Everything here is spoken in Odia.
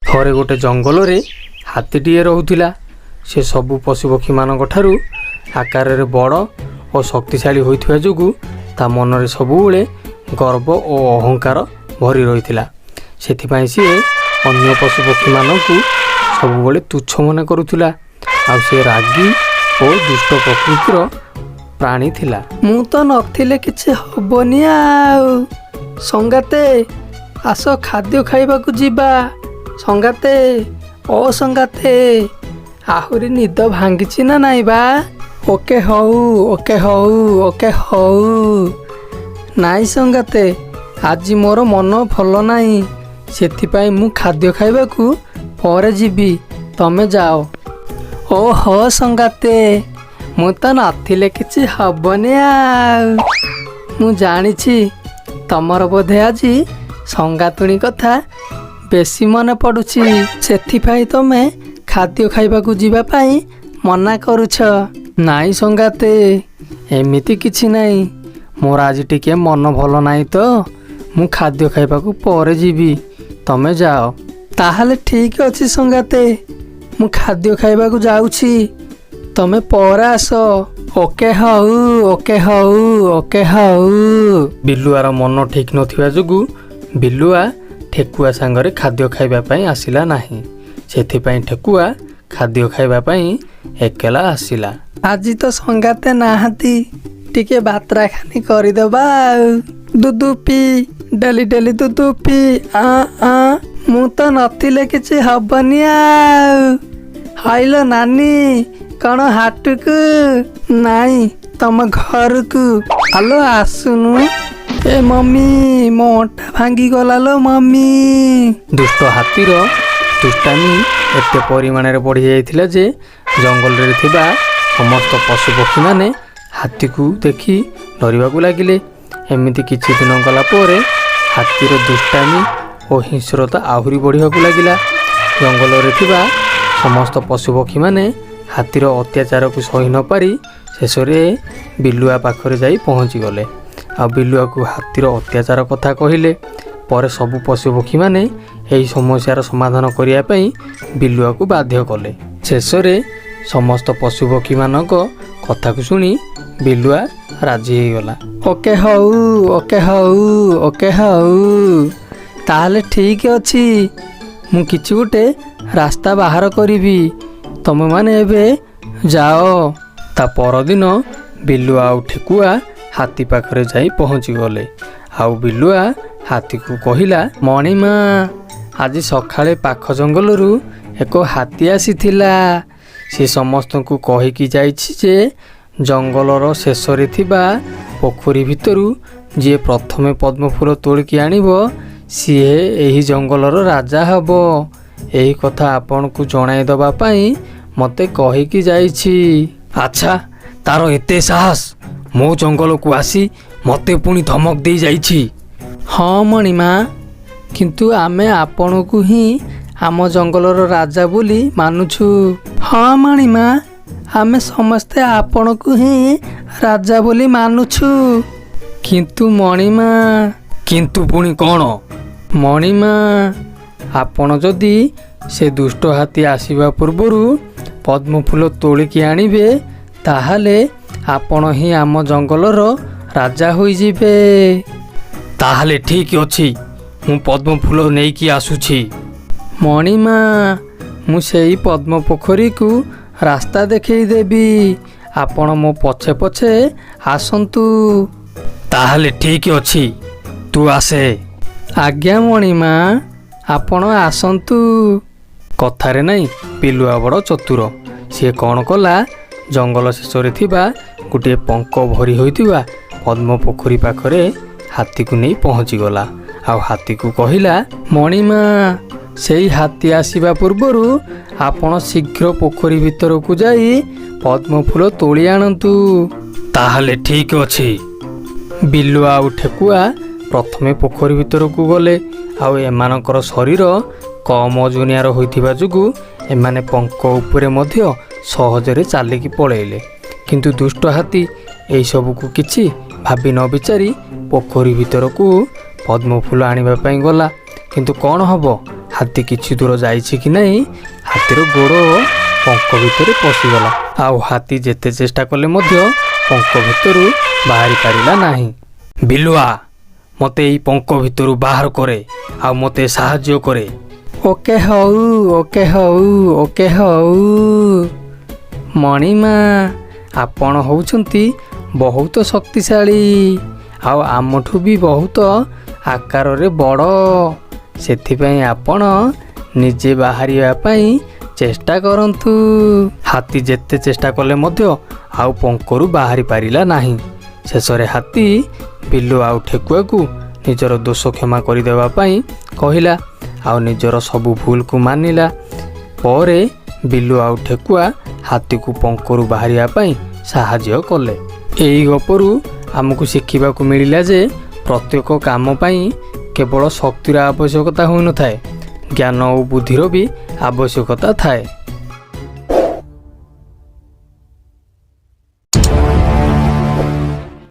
ଥରେ ଗୋଟେ ଜଙ୍ଗଲରେ ହାତୀଟିଏ ରହୁଥିଲା। ସେ ସବୁ ପଶୁପକ୍ଷୀମାନଙ୍କ ଠାରୁ ଆକାରରେ ବଡ଼ ଓ ଶକ୍ତିଶାଳୀ ହୋଇଥିବା ଯୋଗୁଁ ତା ମନରେ ସବୁବେଳେ ଗର୍ବ ଓ ଅହଙ୍କାର ଭରି ରହିଥିଲା। ସେଥିପାଇଁ ସିଏ ଅନ୍ୟ ପଶୁପକ୍ଷୀମାନଙ୍କୁ ସବୁବେଳେ ତୁଚ୍ଛ ମନେ କରୁଥିଲା। ଆଉ ସେ ରାଗି ଓ ଦୁଷ୍ଟ ପ୍ରକୃତିର ପ୍ରାଣୀ ଥିଲା। ମୁଁ ତ ନଥିଲେ କିଛି ହବନି। ଆଉ ସଙ୍ଗାତେ ଆସ ଖାଦ୍ୟ ଖାଇବାକୁ ଯିବା। ସଙ୍ଗାତେ ଓ ସଙ୍ଗାତେ ଆହୁରି ନିଦ ଭାଙ୍ଗିଛି ନା ନାଇଁ ବା? ଓକେ ହଉ ଓକେ ହଉ ଓକେ ହଉ। ନାଇଁ ସଙ୍ଗାତେ, ଆଜି ମୋର ମନ ଭଲ ନାହିଁ, ସେଥିପାଇଁ ମୁଁ ଖାଦ୍ୟ ଖାଇବାକୁ ପରେ ଯିବି, ତମେ ଯାଅ। ଓହୋ ସଙ୍ଗାତେ, ମୁଁ ତ ନଥିଲେ କିଛି ହବନି। ଆଉ ମୁଁ ଜାଣିଛି ତମର ବୋଧେ ଆଜି ସଙ୍ଗାତୁଣୀ କଥା ବେଶୀ ମନେ ପଡ଼ୁଛି, ସେଥିପାଇଁ ତମେ ଖାଦ୍ୟ ଖାଇବାକୁ ଯିବା ପାଇଁ ମନା କରୁଛ। ନାଇଁ ସଙ୍ଗାତେ, ଏମିତି କିଛି ନାହିଁ। ମୋର ଆଜି ଟିକେ ମନ ଭଲ ନାହିଁ ତ ମୁଁ ଖାଦ୍ୟ ଖାଇବାକୁ ପରେ ଯିବି, ତମେ ଯାଅ। ତାହେଲେ ଠିକ୍ ଅଛି ସଙ୍ଗାତେ, ମୁଁ ଖାଦ୍ୟ ଖାଇବାକୁ ଯାଉଛି, ତମେ ପରେ ଆସ। ଓକେ ହଉ ଓକେ ହଉ ଓକେ ହଉ। ବିଲୁଆର ମନ ଠିକ୍ ନଥିବା ଯୋଗୁଁ ବିଲୁଆ ଠେକୁଆ ସାଙ୍ଗରେ ଖାଦ୍ୟ ଖାଇବା ପାଇଁ ଆସିଲା ନାହିଁ। ସେଥିପାଇଁ ଠେକୁଆ ଖାଦ୍ୟ ଖାଇବା ପାଇଁ ଏକଲା ଆସିଲା। ଆଜି ତ ସଙ୍ଗାତେ ନାହାନ୍ତି, ଟିକେ ବାତ୍ରାଖାନି କରିଦେବା। ଆଉ ଦୁଦୁପି ଡେଲି ଡେଲି ଦୁଦୁପି ମୁଁ ତ ନଥିଲେ କିଛି ହବନି। ଆଉ ହାଇଲ ନାନୀ, କ'ଣ ହାଟକୁ? ନାଇଁ, ତମ ଘରକୁ। ଆଲୋ ଆସୁନୁ। ଏ ମମି, ମୋ ଅଣ୍ଟା ଭାଙ୍ଗିଗଲା ଲୋ ମମି। ଦୁଷ୍ଟ ହାତୀର ଦୁଷ୍ଟାମି ଏତେ ପରିମାଣରେ ବଢ଼ି ଯାଇଥିଲା ଯେ ଜଙ୍ଗଲରେ ଥିବା ସମସ୍ତ ପଶୁପକ୍ଷୀମାନେ ହାତୀକୁ ଦେଖି ଡରିବାକୁ ଲାଗିଲେ। ଏମିତି କିଛି ଦିନ ଗଲା ପରେ ହାତୀର ଦୁଷ୍ଟାମି ଓ ହିଂସ୍ରତା ଆହୁରି ବଢ଼ିବାକୁ ଲାଗିଲା। ଜଙ୍ଗଲରେ ଥିବା ସମସ୍ତ ପଶୁପକ୍ଷୀମାନେ ହାତୀର ଅତ୍ୟାଚାରକୁ ସହି ନପାରି ଶେଷରେ ବିଲୁଆ ପାଖରେ ଯାଇ ପହଞ୍ଚିଗଲେ। ଆଉ ବିଲୁଆକୁ ହାତୀର ଅତ୍ୟାଚାର କଥା କହିଲେ। ପରେ ସବୁ ପଶୁପକ୍ଷୀମାନେ ଏହି ସମସ୍ୟାର ସମାଧାନ କରିବା ପାଇଁ ବିଲୁଆକୁ ବାଧ୍ୟ କଲେ। ଶେଷରେ ସମସ୍ତ ପଶୁପକ୍ଷୀମାନଙ୍କ କଥାକୁ ଶୁଣି ବିଲୁଆ ରାଜି ହେଇଗଲା। ଓକେ ହଉ ଓକେ ହଉ ଓକେ ହଉ। ତାହେଲେ ଠିକ୍ ଅଛି, ମୁଁ କିଛି ଗୋଟେ ରାସ୍ତା ବାହାର କରିବି, ତମେମାନେ ଏବେ ଯାଅ। ତା ପରଦିନ ବିଲୁଆ ଆଉ ଠେକୁଆ ହାତୀ ପାଖରେ ଯାଇ ପହଞ୍ଚିଗଲେ। ଆଉ ବିଲୁଆ ହାତୀକୁ କହିଲା, ମଣିମା, ଆଜି ସକାଳେ ପାଖ ଜଙ୍ଗଲରୁ ଏକ ହାତୀ ଆସିଥିଲା। ସେ ସମସ୍ତଙ୍କୁ କହିକି ଯାଇଛି ଯେ ଜଙ୍ଗଲର ଶେଷରେ ଥିବା ପୋଖରୀ ଭିତରୁ ଯିଏ ପ୍ରଥମେ ପଦ୍ମଫୁଲ ତୋଳିକି ଆଣିବ ସିଏ ଏହି ଜଙ୍ଗଲର ରାଜା ହେବ। ଏହି କଥା ଆପଣଙ୍କୁ ଜଣାଇ ଦେବା ପାଇଁ ମୋତେ କହିକି ଯାଇଛି। ଆଚ୍ଛା, ତାର ଏତେ ସାହସ ମୋ ଜଙ୍ଗଲକୁ ଆସି ମୋତେ ପୁଣି ଧମକ ଦେଇ ଯାଇଛି? ହଁ ମଣିମା, କିନ୍ତୁ ଆମେ ଆପଣଙ୍କୁ ହିଁ ଆମ ଜଙ୍ଗଲର ରାଜା ବୋଲି ମାନୁଛୁ। ହଁ ମଣିମା, ଆମେ ସମସ୍ତେ ଆପଣଙ୍କୁ ହିଁ ରାଜା ବୋଲି ମାନୁଛୁ। କିନ୍ତୁ ମଣିମା। କିନ୍ତୁ ପୁଣି କ'ଣ? ମଣିମା, ଆପଣ ଯଦି ସେ ଦୁଷ୍ଟ ହାତୀ ଆସିବା ପୂର୍ବରୁ ପଦ୍ମଫୁଲ ତୋଳିକି ଆଣିବେ, ତାହେଲେ ଆପଣ ହିଁ ଆମ ଜଙ୍ଗଲର ରାଜା ହୋଇଯିବେ। ତାହେଲେ ଠିକ୍ ଅଛି, ମୁଁ ପଦ୍ମଫୁଲ ନେଇକି ଆସୁଛି। ମଣିମା, ମୁଁ ସେଇ ପଦ୍ମ ପୋଖରୀକୁ ରାସ୍ତା ଦେଖେଇ ଦେବି, ଆପଣ ମୋ ପଛେ ପଛେ ଆସନ୍ତୁ। ତାହେଲେ ଠିକ୍ ଅଛି, ତୁ ଆସେ। ଆଜ୍ଞା ମଣିମା, ଆପଣ ଆସନ୍ତୁ। କଥାରେ ନାହିଁ, ବିଲୁଆ ବଡ଼ ଚତୁର। ସିଏ କ'ଣ କଲା, ଜଙ୍ଗଲ ଶେଷରେ ଥିବା ଗୋଟିଏ ପଙ୍କ ଭରି ହୋଇଥିବା ପଦ୍ମ ପୋଖରୀ ପାଖରେ ହାତୀକୁ ନେଇ ପହଞ୍ଚିଗଲା। ଆଉ ହାତୀକୁ କହିଲା, ମଣିମା, ସେଇ ହାତୀ ଆସିବା ପୂର୍ବରୁ ଆପଣ ଶୀଘ୍ର ପୋଖରୀ ଭିତରକୁ ଯାଇ ପଦ୍ମଫୁଲ ତୋଳି ଆଣନ୍ତୁ। ତାହେଲେ ଠିକ୍ ଅଛି। ବିଲୁଆ ଆଉ ଠେକୁଆ ପ୍ରଥମେ ପୋଖରୀ ଭିତରକୁ ଗଲେ। ଆଉ ଏମାନଙ୍କର ଶରୀର କମ୍ ଓଜନିଆର ହୋଇଥିବା ଯୋଗୁଁ ଏମାନେ ପଙ୍କ ଉପରେ ମଧ୍ୟ ସହଜରେ ଚାଲିକି ପଳେଇଲେ। କିନ୍ତୁ ଦୁଷ୍ଟ ହାତୀ ଏହିସବୁକୁ କିଛି ଭାବି ନ ବିଚାରି ପୋଖରୀ ଭିତରକୁ ପଦ୍ମଫୁଲ ଆଣିବା ପାଇଁ ଗଲା। କିନ୍ତୁ କ'ଣ ହେବ, ହାତୀ କିଛି ଦୂର ଯାଇଛି କି ନାହିଁ ହାତୀର ଗୋଡ଼ ପଙ୍କ ଭିତରେ ପଶିଗଲା। ଆଉ ହାତୀ ଯେତେ ଚେଷ୍ଟା କଲେ ମଧ୍ୟ ପଙ୍କ ଭିତରୁ ବାହାରି ପାରିଲା ନାହିଁ। ବିଲୁଆ, ମୋତେ ଏଇ ପଙ୍କ ଭିତରୁ ବାହାର କରେ ଆଉ ମୋତେ ସାହାଯ୍ୟ କରେ। ଓକେ ହଉ। ମଣିମା, ଆପଣ ହେଉଛନ୍ତି ବହୁତ ଶକ୍ତିଶାଳୀ ଆଉ ଆମଠୁ ବି ବହୁତ ଆକାରରେ ବଡ଼। ସେଥିପାଇଁ ଆପଣ ନିଜେ ବାହାରିବା ପାଇଁ ଚେଷ୍ଟା କରନ୍ତୁ। ହାତୀ ଯେତେ ଚେଷ୍ଟା କଲେ ମଧ୍ୟ ଆଉ ପଙ୍କରୁ ବାହାରି ପାରିଲା ନାହିଁ। ଶେଷରେ ହାତୀ ବିଲୁ ଆଉ ଠେକୁଆକୁ ନିଜର ଦୋଷ କ୍ଷମା କରିଦେବା ପାଇଁ କହିଲା ଆଉ ନିଜର ସବୁ ଭୁଲକୁ ମାନିଲା। ପରେ ବିଲୁ ଆଉ ଠେକୁଆ ହାତୀକୁ ପଙ୍କରୁ ବାହାରିବା ପାଇଁ ସାହାଯ୍ୟ କଲେ। ଏହି ଗପରୁ ଆମକୁ ଶିଖିବାକୁ ମିଳିଲା ଯେ ପ୍ରତ୍ୟେକ କାମ ପାଇଁ କେବଳ ଶକ୍ତିର ଆବଶ୍ୟକତା ହୋଇନଥାଏ, ଜ୍ଞାନ ଓ ବୁଦ୍ଧିର ବି ଆବଶ୍ୟକତା ଥାଏ।